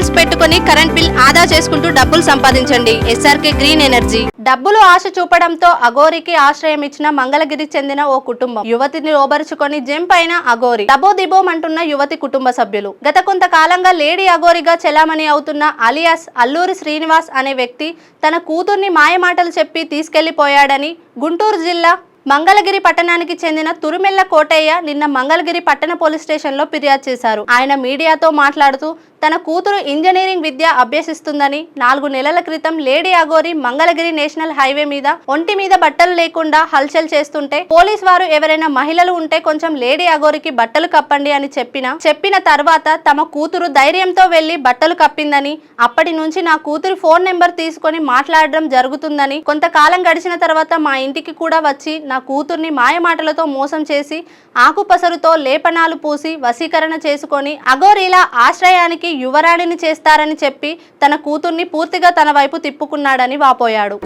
Sales పెట్టుకుని current bill ఆదా చేసుకుంటూ డబ్బులు సంపాదించండి. SRK green energy. డబ్బులు ఆశ చూపడంతో అఘోరికి ఆశ్రయం ఇచ్చిన మంగళగిరికి చెందిన ఓ కుటుంబం. యువతిని ఓబరుచుకొని జంప్ అయిన అఘోరి. డబోదిబోమంటున్న యువతి కుటుంబ సభ్యులు. గత కొంతకాలంగా లేడీ అఘోరిగా చెలామణి అవుతున్న అలియాస్ అల్లూరి శ్రీనివాస్ అనే వ్యక్తి తన కూతుర్ని మాయమాటలు చెప్పి తీసుకెళ్లిపోయాడని గుంటూరు జిల్లా మంగళగిరి పట్టణానికి చెందిన తురుమెల్ల కోటయ్య నిన్న మంగళగిరి పట్టణ పోలీస్ స్టేషన్లో ఫిర్యాదు చేశారు. ఆయన మీడియాతో మాట్లాడుతూ తన కూతురు ఇంజనీరింగ్ విద్య అభ్యసిస్తుందని 4 నెలల క్రితం lady Aghori Mangalagiri national highway మీద ఒంటి మీద బట్టలు లేకుండా హల్చల్ చేస్తుంటే పోలీస్ వారు ఎవరైనా మహిళలు ఉంటే కొంచెం లేడీ అఘోరికి బట్టలు కప్పండి అని చెప్పిన తర్వాత తమ కూతురు ధైర్యంతో వెళ్లి బట్టలు కప్పిందని, అప్పటి నుంచి నా కూతురు ఫోన్ నెంబర్ తీసుకొని మాట్లాడడం జరుగుతుందని, కొంతకాలం గడిచిన తర్వాత మా ఇంటికి కూడా వచ్చి నా కూతుర్ని మాయమాటలతో మోసం చేసి ఆకుపసరుతో లేపనాలు పూసి వశీకరణ చేసుకొని అఘోరీల ఆశ్రయానికి యువరాణిని చేస్తారని చెప్పి తన కూతుర్ని పూర్తిగా తన వైపు తిప్పుకున్నాడని వాపోయాడు.